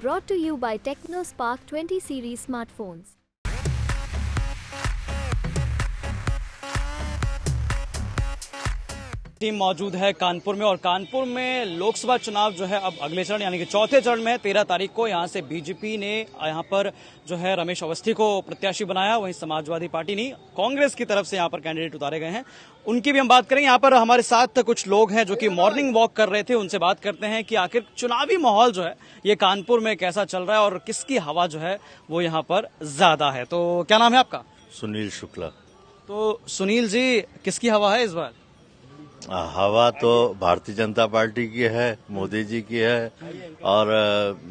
Brought to you by TechnoSpark 20 series smartphones. Team मौजूद है कानपुर में और कानपुर में लोकसभा चुनाव जो है अब अगले चरण यानी कि चौथे चरण में 13 तारीख को यहां से बीजेपी ने यहां पर जो है रमेश अवस्थी को प्रत्याशी बनाया। वहीं समाजवादी पार्टी ने कांग्रेस की तरफ से यहां पर कैंडिडेट उतारे गए हैं, उनकी भी हम बात करेंगे। यहां पर हमारे साथ कुछ लोग हैं जो कि मॉर्निंग वॉक कर रहे थे, उनसे बात करते हैं कि आखिर चुनावी माहौल जो है ये कानपुर में कैसा चल रहा है और किसकी हवा जो है वो यहाँ पर ज्यादा है। तो क्या नाम है आपका? सुनील शुक्ला। तो सुनील जी, किसकी हवा है इस बार? हवा तो भारतीय जनता पार्टी की है, मोदी जी की है, और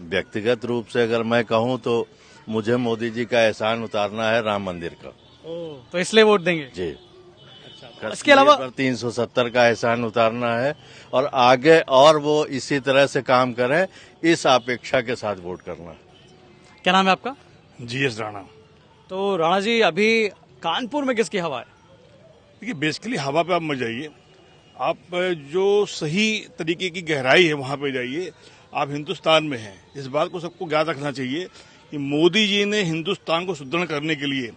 व्यक्तिगत रूप से अगर मैं कहूं तो मुझे मोदी जी का एहसान उतारना है राम मंदिर का। तो इसलिए वोट देंगे जी। अच्छा, इसके अलावा 370 का एहसान उतारना है और आगे और वो इसी तरह से काम करें, इस अपेक्षा के साथ वोट करना है। क्या नाम है आपका? जीएस राणा। तो राणा जी, अभी कानपुर में किसकी हवा है? देखिए, बेसिकली हवा पे आप मत जाइए, आप जो सही तरीके की गहराई है वहां पे जाइए। आप हिंदुस्तान में हैं, इस बात को सबको याद रखना चाहिए कि मोदी जी ने हिंदुस्तान को सुदृढ़ करने के लिए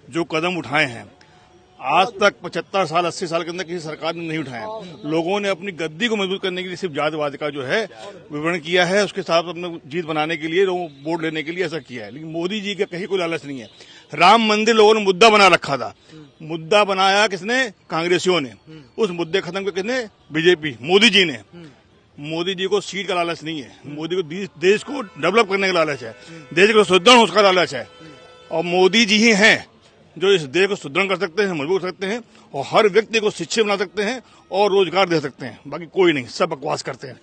जो कदम उठाए हैं आज तक 75 साल 80 साल के अंदर किसी सरकार ने नहीं उठाए। लोगों ने अपनी गद्दी को मजबूत करने के लिए सिर्फ जातिवाद का जो है विवरण किया है, उसके साथ अपने जीत बनाने के लिए लोगों वोट लेने के लिए ऐसा किया है। लेकिन मोदी जी का कहीं कोई लालच नहीं है। राम मंदिर लोगों ने मुद्दा बना रखा था, मुद्दा बनाया किसने? कांग्रेसियों ने। उस मुद्दे खत्म कर किसने? बीजेपी, मोदी जी ने। मोदी जी को सीट का लालच नहीं है, मोदी को देश को डेवलप करने का लालच है, देश को सुदृढ़ उसका लालच है। और मोदी जी ही हैं जो इस देश को सुदृढ़ कर सकते हैं, मजबूत कर सकते हैं और हर व्यक्ति को शिक्षित बना सकते हैं और रोजगार दे सकते हैं। बाकी कोई नहीं, सब बकवास करते हैं।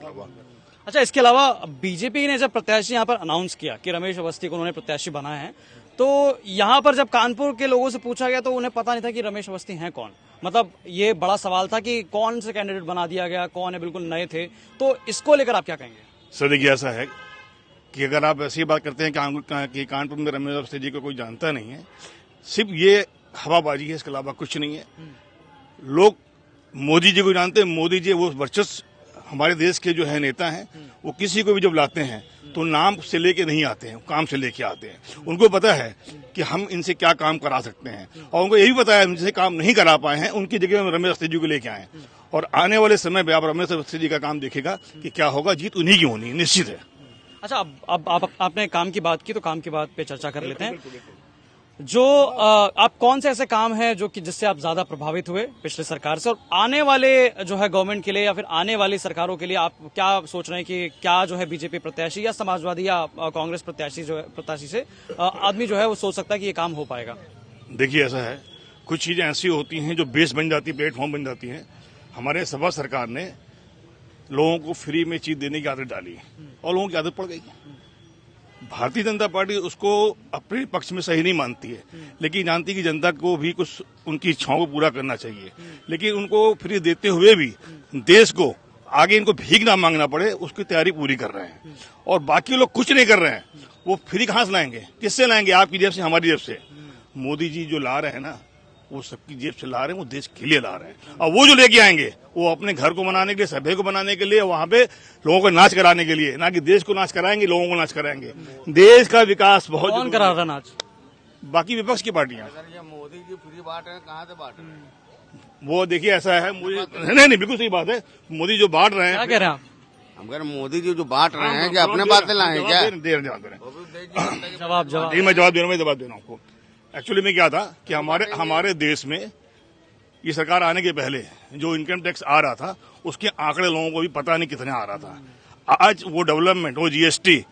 अच्छा, इसके अलावा बीजेपी ने जब प्रत्याशी यहाँ पर अनाउंस किया कि रमेश अवस्थी को उन्होंने प्रत्याशी बनाया है, तो यहाँ पर जब कानपुर के लोगों से पूछा गया तो उन्हें पता नहीं था कि रमेश अवस्थी हैं कौन। मतलब ये बड़ा सवाल था कि कौन से कैंडिडेट बना दिया गया, कौन है, बिल्कुल नए थे। तो इसको लेकर आप क्या कहेंगे? सर देखिए, ऐसा है कि अगर आप ऐसी बात करते हैं कि कानपुर में रमेश अवस्थी जी को कोई जानता नहीं है, सिर्फ ये हवाबाजी है, इसके अलावा कुछ नहीं है। लोग मोदी जी को जानते हैं, मोदी जी वो वर्चस्व हमारे देश के जो है नेता हैं, वो किसी को भी जब लाते हैं तो नाम से लेके नहीं आते हैं, काम से लेके आते हैं। उनको पता है कि हम इनसे क्या काम करा सकते हैं और उनको ये भी पता है इनसे काम नहीं करा पाए हैं, उनकी जगह में रमेश अवस्थी जी को लेके आए। और आने वाले समय में आप रमेश अवस्थी जी का काम देखेगा कि क्या होगा, जीत उन्हीं की होनी निश्चित है। अच्छा, अब आपने काम की बात की तो काम की बात पे चर्चा कर लेते हैं। जो आप कौन से ऐसे काम हैं जो कि जिससे आप ज्यादा प्रभावित हुए पिछले सरकार से, और आने वाले जो है गवर्नमेंट के लिए या फिर आने वाली सरकारों के लिए आप क्या सोच रहे हैं कि क्या जो है बीजेपी प्रत्याशी या समाजवादी या कांग्रेस प्रत्याशी से आदमी जो है वो सोच सकता है कि ये काम हो पाएगा? देखिए, ऐसा है, कुछ चीजें ऐसी होती हैं जो बेस बन जाती है, प्लेटफॉर्म बन जाती हैं। हमारे सपा सरकार ने लोगों को फ्री में चीज देने की आदत डाली और लोगों की आदत पड़ गई। भारतीय जनता पार्टी उसको अपने पक्ष में सही नहीं मानती है, लेकिन जानती कि जनता को भी कुछ उनकी इच्छाओं को पूरा करना चाहिए। लेकिन उनको फ्री देते हुए भी देश को आगे इनको भीख ना मांगना पड़े, उसकी तैयारी पूरी कर रहे हैं। और बाकी लोग कुछ नहीं कर रहे हैं, वो फ्री कहां से लाएंगे? किससे लाएंगे? आपकी जेब से, हमारी जेब से। मोदी जी जो ला रहे हैं ना, वो सबकी जेब से ला रहे हैं, वो देश के लिए ला रहे हैं। और वो जो लेके आएंगे वो अपने घर को बनाने के लिए, सभ्य को बनाने के लिए, वहां पे लोगों को नाच कराने के लिए, ना कि देश को नाच कराएंगे, लोगों को नाच कराएंगे। देश का विकास बहुत कौन करा रहा नाच? बाकी विपक्ष की पार्टियां। मोदी जी फ्री बांट रहे हैं, कहाँ से बांट रहे हैं? वो देखिए, ऐसा है, मुझे नहीं बिल्कुल सही बात है। मोदी जो बांट रहे हैं, क्या कह रहे हैं आप? हम कह रहे मोदी जी जो बांट रहे हैं कि अपने बात लाए क्या? जवाब दे रहे जवाब मैं जवाब दे रहा हूँ आपको। एक्चुअली में क्या था कि हमारे देश में ये सरकार आने के पहले जो इनकम टैक्स आ रहा था उसके आंकड़े लोगों को भी पता नहीं कितने आ रहा था। आज वो डेवलपमेंट, वो जीएसटी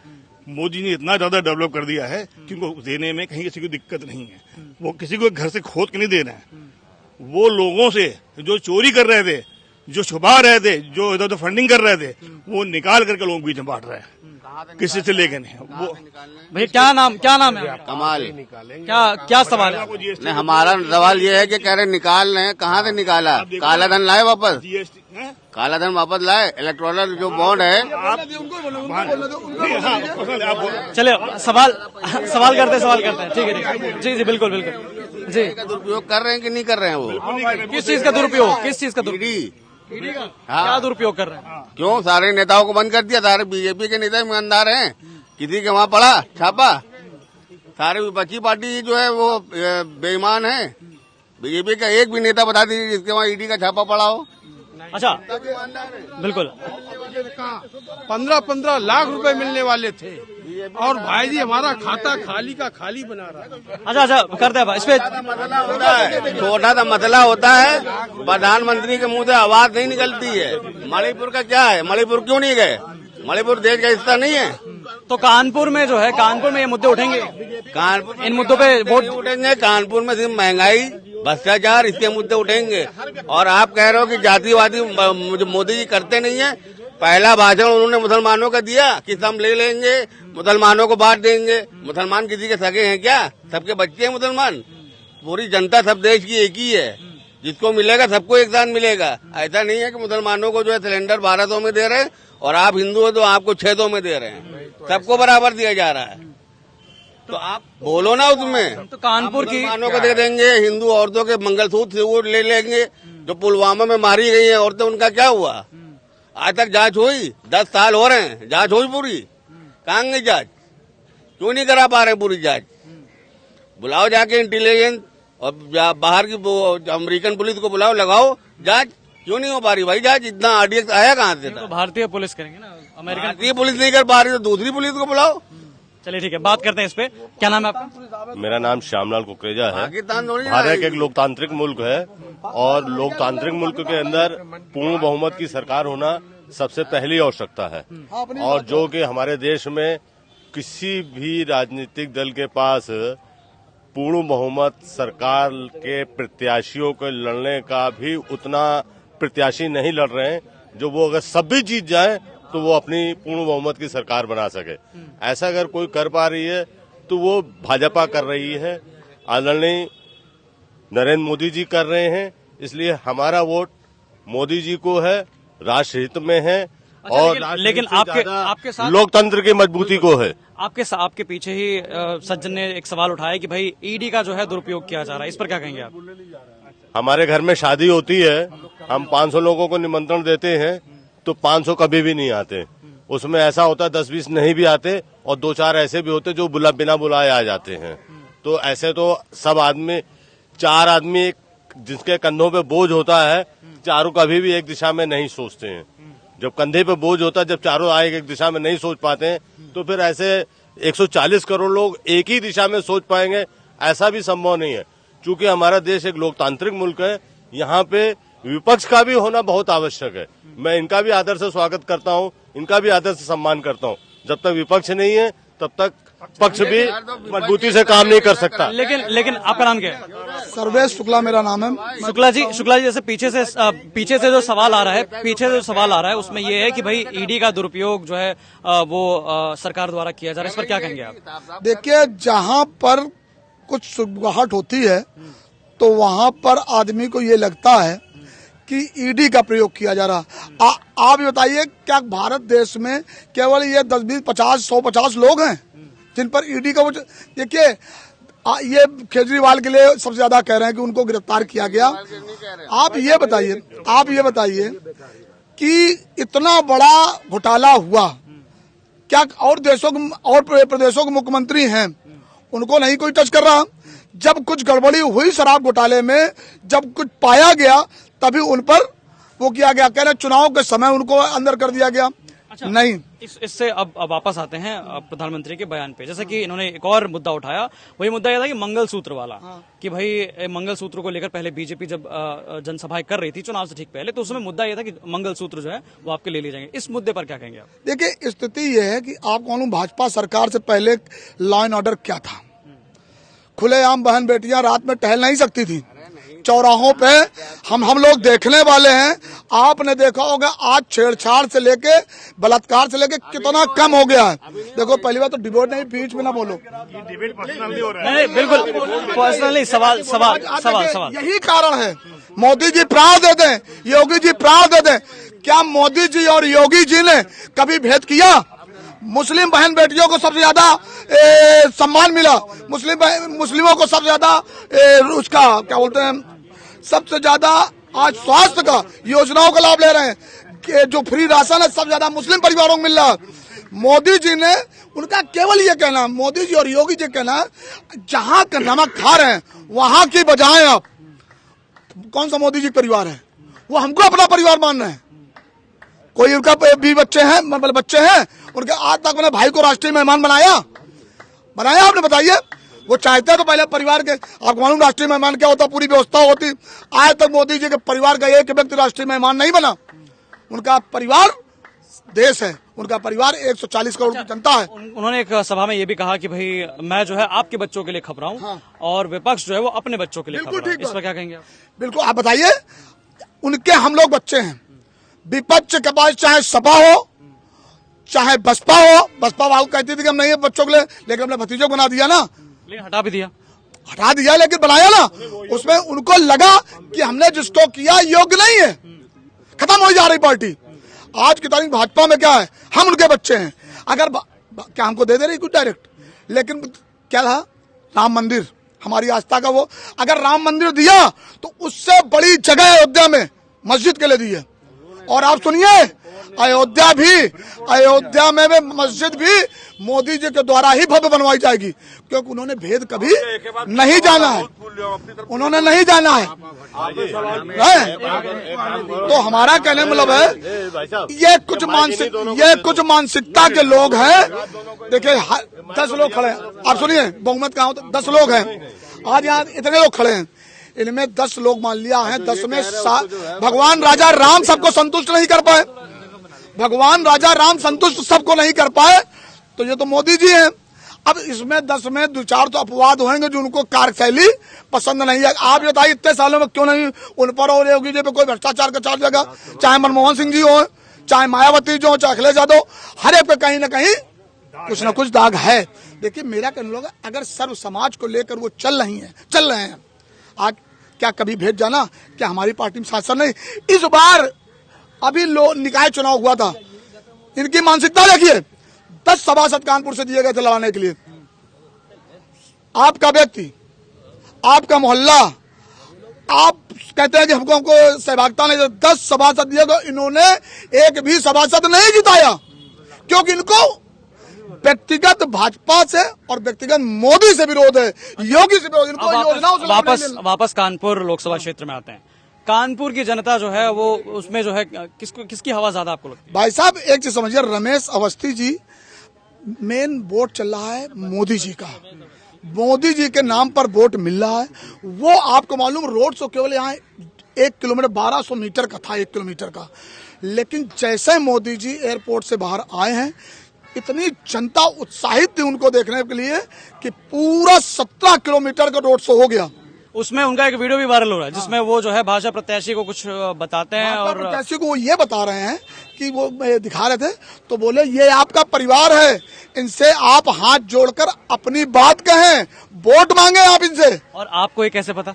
मोदी ने इतना ज्यादा डेवलप कर दिया है कि उनको देने में कहीं किसी को दिक्कत नहीं है। वो किसी को घर से खोद के नहीं दे रहे हैं, वो लोगों से जो चोरी कर रहे थे, जो छुपा रहे थे, जो इधर उधर फंडिंग कर रहे थे, वो निकाल करके लोगों के बीच में बांट रहे हैं, किसी से लेके नहीं। वो भैया क्या नाम है? कमाल। क्या सवाल है? नहीं, हमारा सवाल ये है कि कह रहे निकाल रहे हैं, कहाँ से निकाला? काला धन लाए वापस? जीएसटी काला धन वापस लाए? इलेक्टोरल जो बॉन्ड है, चले सवाल करते हैं। ठीक है जी, बिल्कुल जी। का दुरुपयोग कर रहे हैं कि नहीं कर रहे हैं? वो किस चीज का दुरुपयोग? हाँ, क्या दुरुपयोग कर रहे हैं? क्यों? सारे नेताओं को बंद कर दिया, सारे बीजेपी के नेता ईमानदार हैं, किसी के वहाँ पड़ा छापा? सारे विपक्षी पार्टी जो है वो बेईमान है। बीजेपी का एक भी नेता बता दीजिए जिसके वहाँ ईडी का छापा पड़ा हो। अच्छा, बिल्कुल 15-15 लाख रुपए मिलने वाले थे और भाई जी हमारा खाता खाली का खाली बना रहा है। अच्छा करते हैं इस पे। मसला होता है, छोटा सा मसला होता है, प्रधानमंत्री के मुंह से आवाज नहीं निकलती है। मणिपुर का क्या है? मणिपुर क्यों नहीं गए? मणिपुर देश का हिस्सा नहीं है। तो कानपुर में जो है, कानपुर में ये मुद्दे उठेंगे, कानपुर इन मुद्दों पे वोट उठेंगे। कानपुर में सिर्फ महंगाई, भ्रष्टाचार, इसके मुद्दे उठेंगे। और आप कह रहे हो कि जातिवादी मोदी जी करते नहीं है। पहला भाषण उन्होंने मुसलमानों का दिया कि हम ले लेंगे, मुसलमानों को बांट देंगे। मुसलमान किसी के सगे हैं क्या? सबके बच्चे हैं मुसलमान। पूरी जनता सब देश की एक ही है, जिसको मिलेगा सबको एक साथ मिलेगा। ऐसा नहीं है कि मुसलमानों को जो है सिलेंडर 1200 में दे रहे हैं और आप हिंदू हो तो आपको 600 में दे रहे हैं। सबको बराबर दिया जा रहा है। तो आप बोलो ना उसमें। तो कानपुर की मुसलमानों को दे देंगे, हिंदू औरतों के मंगलसूत्र वो ले लेंगे। जो पुलवामा में मारी गई है औरतें, उनका क्या हुआ? आज तक जांच हुई? 10 साल हो रहे हैं, जांच हुई पूरी? कहाँ गई जांच? क्यों नहीं करा पा रहे पूरी जांच? बुलाओ जाके इंटेलिजेंस और बाहर की अमेरिकन पुलिस को बुलाओ, लगाओ जांच। क्यों नहीं हो पा रही भाई जांच? इतना आरडीएक्स आया कहाँ से? तो भारतीय पुलिस करेंगे ना, अमेरिकन भारतीय पुलिस नहीं कर पा रही तो दूसरी पुलिस को बुलाओ। चलिए ठीक है, बात करते हैं इस पे। क्या नाम है आपका? मेरा नाम श्यामलाल कुकरेजा है। पाकिस्तान थोड़ी ना भारत एक लोकतांत्रिक मुल्क है और लोकतांत्रिक मुल्क के अंदर पूर्ण बहुमत की सरकार होना सबसे पहली आवश्यकता है। और जो कि हमारे देश में किसी भी राजनीतिक दल के पास पूर्ण बहुमत सरकार के प्रत्याशियों को लड़ने का भी उतना प्रत्याशी नहीं लड़ रहे हैं जो वो अगर सब भी जीत जाए तो वो अपनी पूर्ण बहुमत की सरकार बना सके। ऐसा अगर कोई कर पा रही है तो वो भाजपा कर रही है, आदरणीय नरेंद्र मोदी जी कर रहे हैं। इसलिए हमारा वोट मोदी जी को है, राष्ट्र हित में है। और लेकिन आपके साथ लोकतंत्र की मजबूती को है। आपके पीछे ही सज्जन ने एक सवाल उठाया कि भाई ईडी का जो है दुरुपयोग किया जा रहा है, इस पर क्या कहेंगे आप? हमारे घर में शादी होती है, हम 500 लोगों को निमंत्रण देते हैं तो 500 कभी भी नहीं आते। उसमें ऐसा होता है 10-20 नहीं भी आते और 2-4 ऐसे भी होते जो बिना बुलाए आ जाते हैं। तो ऐसे तो सब आदमी, 4 आदमी जिसके कंधों पे बोझ होता है, चारों कभी भी एक दिशा में नहीं सोचते हैं। जब कंधे पे बोझ होता है, जब चारों आए एक दिशा में नहीं सोच पाते हैं, तो फिर ऐसे 140 करोड़ लोग एक ही दिशा में सोच पाएंगे, ऐसा भी संभव नहीं है। चूंकि हमारा देश एक लोकतांत्रिक मुल्क है, यहाँ पे विपक्ष का भी होना बहुत आवश्यक है। मैं इनका भी आदर से स्वागत करता हूँ, इनका भी आदर से सम्मान करता हूँ। जब तक विपक्ष नहीं है तब तक पक्ष भी मजबूती से काम नहीं कर सकता। लेकिन आपका नाम क्या है? सर्वेश शुक्ला मेरा नाम है। शुक्ला जी, जैसे पीछे से जो सवाल आ रहा है, उसमें ये है कि भाई ईडी का दुरुपयोग जो है वो सरकार द्वारा किया जा रहा है, इस पर क्या कहेंगे आप? देखिए, जहाँ पर कुछ सुगबुगाहट होती है तो वहाँ पर आदमी को ये लगता है कि ईडी का प्रयोग किया जा रहा। आप बताइए, क्या भारत देश में केवल ये 10, 20, 50, 150 लोग हैं जिन पर ईडी का? देखिए, ये केजरीवाल के लिए सबसे ज्यादा कह रहे हैं कि उनको गिरफ्तार किया गया। आप ये बताइए कि इतना बड़ा घोटाला हुआ, क्या और देशों और प्रदेशों के मुख्यमंत्री हैं, उनको नहीं कोई टच कर रहा? जब कुछ गड़बड़ी हुई शराब घोटाले में, जब कुछ पाया गया, तभी उन पर वो किया गया। कह रहे चुनाव के समय उनको अंदर कर दिया गया। अच्छा, नहीं। इससे अब वापस आते हैं प्रधानमंत्री के बयान पे। जैसे कि इन्होंने एक और मुद्दा उठाया, वही मुद्दा यह था कि मंगलसूत्र वाला। कि भाई मंगलसूत्र को लेकर पहले बीजेपी जब जनसभाएं कर रही थी चुनाव से ठीक पहले, तो उसमें मुद्दा यह था कि मंगलसूत्र जो है वो आपके ले लिए जाएंगे। इस मुद्दे पर क्या कहेंगे आप? देखिए, स्थिति यह है कि आप मालूम, भाजपा सरकार से पहले लॉ एंड ऑर्डर क्या था? खुलेआम बहन बेटियां रात में टहल नहीं सकती थी चौराहों पे। हम लोग देखने वाले हैं। आपने देखा होगा आज छेड़छाड़ से लेके बलात्कार से लेके कितना कम हो गया है। देखो, पहली बात तो डिबेट नहीं, बीच में ना बोलो। नहीं, बिल्कुल पर्सनली सवाल। यही कारण है। मोदी जी प्राण दे दें, योगी जी प्राण दे दें, क्या मोदी जी और योगी जी ने कभी भेद किया? मुस्लिम बहन बेटियों को सबसे ज्यादा सम्मान मिला। मुस्लिमों को सबसे ज्यादा उसका क्या बोलते हैं, सबसे ज्यादा आज स्वास्थ्य का योजनाओं का लाभ ले रहे हैं। जो फ्री राशन है सबसे ज्यादा मुस्लिम परिवारों को मिल रहा है। मोदी जी ने उनका केवल ये कहना है, मोदी जी और योगी जी कहना है, जहां का नमक खा रहे हैं वहां की बजाय आप कौन सा मोदी जी परिवार है, वो हमको अपना परिवार मान रहे हैं। कोई उनका भी बच्चे हैं, मतलब बच्चे हैं उनके, आज तक उन्हें भाई को राष्ट्रीय मेहमान बनाया आपने, बताइए। वो चाहते तो पहले परिवार के, आपको मालूम राष्ट्रीय मेहमान क्या होता, पूरी व्यवस्था होती। आज तक मोदी जी के परिवार का एक व्यक्ति राष्ट्रीय मेहमान नहीं बना। उनका परिवार देश है, उनका परिवार 140 करोड़ की जनता है। उन्होंने एक सभा में ये भी कहा कि भाई मैं जो है आपके बच्चों के लिए खप रहा हूँ और विपक्ष जो है वो अपने बच्चों के लिए खप रहा है। इस पर क्या कहेंगे आप? बिल्कुल, आप बताइए। उनके हम लोग बच्चे हैं, विपक्ष के पास चाहे सपा हो चाहे बसपा हो, बसपा वालों कहती थी कि हम नहीं है बच्चों के लिए, लेकिन हमने भतीजों को बना दिया ना, लेकिन हटा भी दिया, लेकिन बनाया ना। उसमें उनको लगा कि हमने जिसको किया योग्य नहीं है, खत्म हो जा रही पार्टी। आज की तारीख भाजपा में क्या है, हम उनके बच्चे हैं। अगर क्या हमको दे रही कुछ डायरेक्ट, लेकिन क्या था, राम मंदिर हमारी आस्था का, वो अगर राम मंदिर दिया तो उससे बड़ी जगह अयोध्या में मस्जिद के लिए दी है। और आप सुनिए, अयोध्या में भी मस्जिद भी मोदी जी के द्वारा ही भव्य बनवाई जाएगी, क्योंकि उन्होंने भेद कभी नहीं जाना है, उन्होंने नहीं जाना है। तो हमारा कहने मतलब है, ये कुछ मानसिकता के लोग हैं। देखिए 10 लोग खड़े हैं, आप सुनिए, बहुमत कहाँ होता, 10 लोग हैं। आज यहाँ इतने लोग खड़े हैं, इनमें 10 लोग मान लिया है, 10 में भगवान राजा राम सबको संतुष्ट नहीं कर पाए, भगवान राजा राम संतुष्ट सबको नहीं कर पाए, तो ये तो मोदी जी हैं। अब इसमें 10 में 2-4 तो अपवाद होंगे जो उनको कार्यशैली पसंद नहीं है। आप बताइए इतने सालों में क्यों नहीं उन पर और योगी जी पे कोई भ्रष्टाचार का चार्ज लगा, चाहे मनमोहन सिंह जी हो, चाहे मायावती जी हो, चाहे अखिलेश यादव, हर एक पे कहीं ना कहीं कुछ न कुछ दाग है। देखिए मेरा कहने लगा, अगर सर्व समाज को लेकर वो चल रहे हैं, आज क्या कभी भेज जाना, क्या हमारी पार्टी में शासन नहीं? इस बार अभी निकाय चुनाव हुआ था, इनकी मानसिकता देखिए, 10 सभासद कानपुर से दिए गए थे लड़ाने के लिए। आपका व्यक्ति, आपका मोहल्ला, आप कहते हैं कि हमको सहभागिता नहीं, 10 सभासद दिए गए, इन्होंने एक भी सभासद नहीं जिताया, क्योंकि इनको व्यक्तिगत भाजपा से और व्यक्तिगत मोदी से विरोध है, योगी से विरोध। इनको योजनाओं से वापस कानपुर लोकसभा क्षेत्र में आते हैं। कानपुर की जनता जो है वो उसमें जो है किसकी हवा ज्यादा आपको लगती है? भाई साहब एक चीज समझिए, रमेश अवस्थी जी मेन वोट चल रहा है मोदी जी का, मोदी जी के नाम पर वोट मिल रहा है। वो आपको मालूम, रोड शो केवल यहाँ 1 किलोमीटर 1200 मीटर का था, 1 किलोमीटर का, लेकिन जैसे मोदी जी एयरपोर्ट से बाहर आए हैं, इतनी जनता उत्साहित थी उनको देखने के लिए कि पूरा 17 किलोमीटर का रोड शो हो गया। उसमें उनका एक वीडियो भी वायरल हो रहा है जिसमें वो जो है भाजपा प्रत्याशी को कुछ बताते हैं, और प्रत्याशी को वो ये बता रहे हैं कि वो दिखा रहे थे, तो बोले ये आपका परिवार है, इनसे आप हाथ जोड़कर अपनी बात कहें, वोट मांगे आप इनसे। और आपको ये कैसे पता?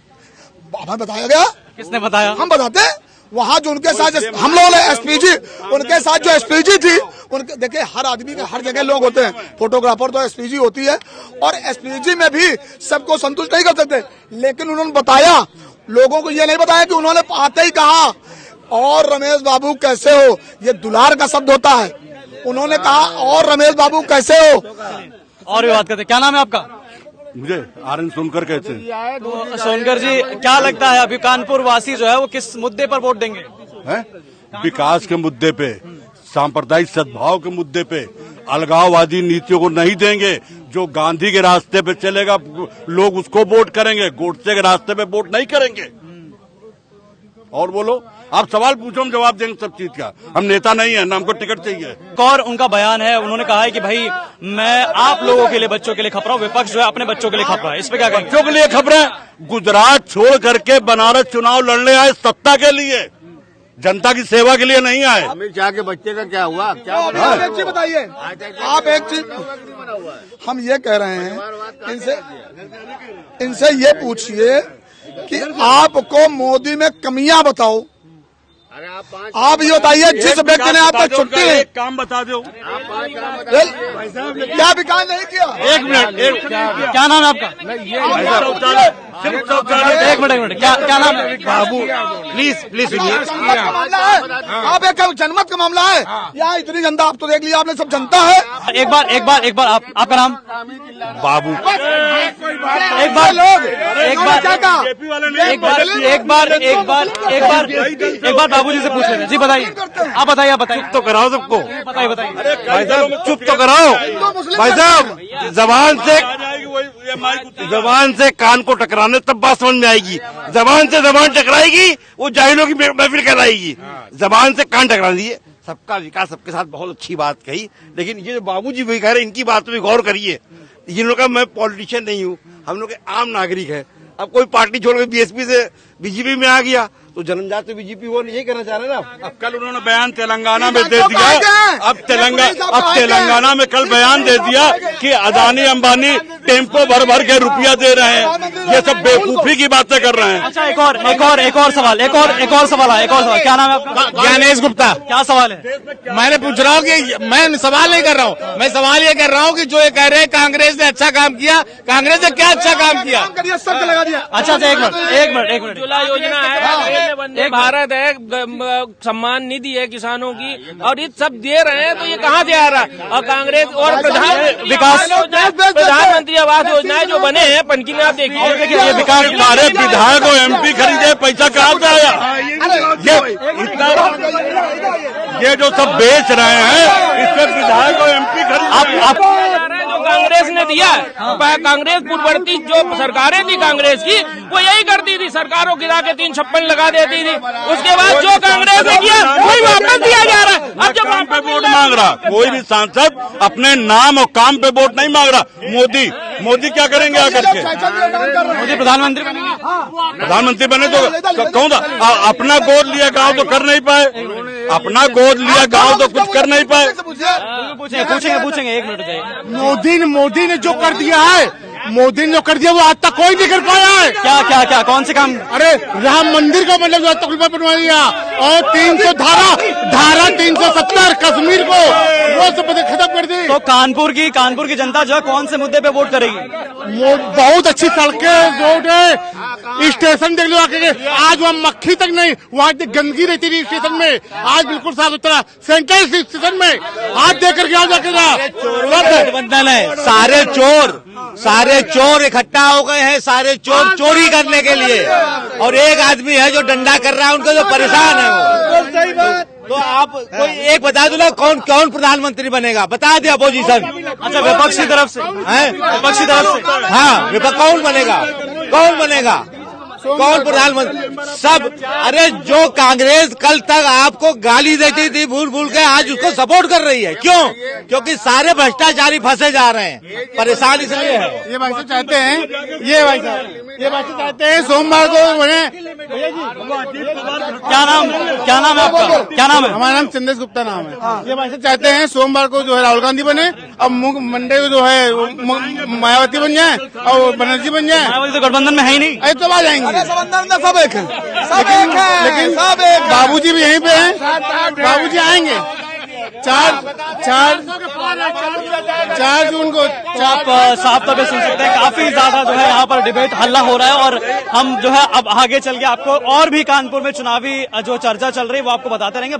हमें बताया गया। किसने बताया? हम बताते हैं। वहाँ जो उनके साथ हम लोग एसपीजी, उनके साथ जो एसपीजी थी, उनके देखिए हर आदमी के हर जगह लोग होते हैं, फोटोग्राफर तो एसपीजी होती है, और एसपीजी में भी सबको संतुष्ट नहीं कर सकते, लेकिन उन्होंने बताया, लोगों को ये नहीं बताया कि उन्होंने आते ही कहा और रमेश बाबू कैसे हो, ये दुलार का शब्द होता है, उन्होंने कहा और रमेश बाबू कैसे हो। और भी बात करते, क्या नाम है आपका? मुझे आर सोनकर कहते हैं। तो सोनकर जी, क्या लगता है अभी कानपुर वासी जो है वो किस मुद्दे पर वोट देंगे? विकास के मुद्दे पे, सांप्रदायिक सद्भाव के मुद्दे पे, अलगाववादी नीतियों को नहीं देंगे। जो गांधी के रास्ते पे चलेगा लोग उसको वोट करेंगे, गोडसे के रास्ते पे वोट नहीं करेंगे। और बोलो, आप सवाल पूछो, हम जवाब देंगे सब चीज का। हम नेता नहीं है, ना हमको टिकट चाहिए। और उनका बयान है, उन्होंने कहा है कि भाई मैं आप लोगों के लिए, बच्चों के लिए खप रहा हूँ, विपक्ष जो है अपने बच्चों के लिए खप रहा है। इस पे क्या कहेंगे? बच्चों के लिए खबरें, गुजरात छोड़ करके बनारस चुनाव लड़ने आए सत्ता के लिए, जनता की सेवा के लिए नहीं आए। अमित शाह के बच्चे का क्या हुआ? क्या आप एक चीज बताइए, आप एक चीज, हम ये कह रहे हैं इनसे ये पूछिए कि आपको मोदी में कमियां बताओ। आप ये बताइए, जिस व्यक्ति ने आपको छुट्टी, एक काम बता दो, क्या विकास नहीं किया? एक मिनट, क्या नाम है आपका? एक मिनट, क्या नाम है? बाबू प्लीज सुनिए। आप एक जनमत का मामला है यहाँ इतनी जनता, आप तो देख लिया आपने, सब जनता है। एक बार आपका नाम? बाबू एक बार बाबूजी से पूछ लेते हैं। जी बताइए, आप बताइए। तो कराओ सबको, बताइए। भाई साहब चुप तो कराओ। भाई साहब जबान से कान को टकराने तब बात समझ में आएगी। जबान से जबान टकराएगी वो जाहिलों की महफिल कहलाएगी। जबान से कान टकरा दिए। सबका विकास सबके साथ बहुत अच्छी बात कही, लेकिन ये जो बाबूजी भी कह रहे हैं इनकी बात पे गौर करिए। ये लोग का मैं पॉलिटिशियन नहीं हूँ, हम लोग आम नागरिक है। अब कोई पार्टी छोड़ के बीएसपी से बीजेपी में आ गया तो जन्मजात तो बीजेपी वो यही करना चाह रहे ना। अब कल उन्होंने बयान तेलंगाना में दे दिया। अब तेलंगाना में कल बयान दे दिया कि अदानी अंबानी टेम्पो भर के रुपया दे रहे हैं। ये सब बेवकूफी की बातें कर रहे हैं। अच्छा, एक और सवाल। क्या नाम है आपका? ज्ञानेश गुप्ता। क्या सवाल है? मैंने पूछ रहा हूँ कि मैं सवाल नहीं कर रहा हूँ, मैं सवाल ये कर रहा हूँ कि जो ये कह रहे हैं कांग्रेस ने अच्छा काम किया, कांग्रेस ने क्या अच्छा काम किया? अच्छा, एक मिनट। उज्ज्वला योजना है, वंदे भारत है, सम्मान निधि है किसानों की, और ये सब दे रहे हैं तो ये कहाँ से आ रहा? और कांग्रेस और प्रधानमंत्री आवास योजनाएं जो बने हैं पनकी में, आप देखिए ये विकास हमारे विधायक को एमपी खरीदे, पैसा कहाँ से आया? ये जो सब बेच रहे हैं इससे विधायक को एमपी खरीदे। जो कांग्रेस ने दिया, कांग्रेस पूर्ववर्ती जो सरकारें थी कांग्रेस की, वो यही करती थी, सरकारों गिरा के 356 लगा देती थी। उसके बाद जो कांग्रेस ने किया वही वापस दिया जा रहा है। अब जब काम पे वोट मांग रहा, कोई भी सांसद अपने नाम और काम पे वोट नहीं मांग रहा। मोदी क्या करेंगे आकर के? मोदी प्रधानमंत्री बनेंगे? प्रधानमंत्री बने तो कौन था? अपना गोद लिया गाँव तो कर नहीं पाए, अपना गोद लिया गाँव तो कुछ कर नहीं पाए। पूछेंगे, एक मिनट जाइए। मोदी ने जो कर दिया है, वो आज तक कोई नहीं कर पाया है। क्या कौन से काम? अरे राम मंदिर का मतलब आज तक बनवा दिया, और 300 धारा 370 कश्मीर को वो सब खत्म कर दी। तो कानपुर की जनता जो है कौन से मुद्दे पे वोट करेगी? बहुत अच्छी सड़कें, रोड है, स्टेशन देख लो आके। आज वहाँ मक्खी तक नहीं, वहाँ गंदगी रहती थी स्टेशन में, आज बिल्कुल साफ सुथरा। सेंट्रल स्टेशन में आज देख करके आओ जाके। गठबंधन है, सारे चोर इकट्ठा हो गए हैं, सारे चोर चोरी करने के लिए, और एक आदमी है जो डंडा कर रहा है उनको, जो परेशान है वो। तो आप कोई एक बता दो ना, कौन प्रधानमंत्री बनेगा? बता दिया अपोजिशन। अच्छा, विपक्ष की तरफ से हाँ, विपक्ष कौन बनेगा? कौन प्रधानमंत्री? सब। अरे जो कांग्रेस कल तक आपको गाली देती थी भूल के, आज उसको सपोर्ट कर रही है। क्यों? क्योंकि सारे भ्रष्टाचारी फंसे जा रहे हैं। परेशान इसलिए है। ये भाई साहब चाहते हैं सोमवार को क्या नाम है आपका? क्या नाम है? हमारा नाम चंदेश गुप्ता नाम है। ये भाई साहब चाहते हैं सोमवार को जो है राहुल गांधी बने, और मंडे को जो है मायावती बन जाए और बनर्जी बन जाए। मायावती तो गठबंधन में है ही नहीं। अरे तो आ जाएंगे। सब एक है, लेकिन बाबूजी भी यहीं पे हैं, बाबूजी आएंगे 4 जून को। आप साफ तौर पे सुन सकते हैं, काफी ज्यादा जो है यहाँ पर डिबेट हल्ला हो रहा है, और हम जो है अब आगे चल के आपको और भी कानपुर में चुनावी जो चर्चा चल रही है वो आपको बताते रहेंगे।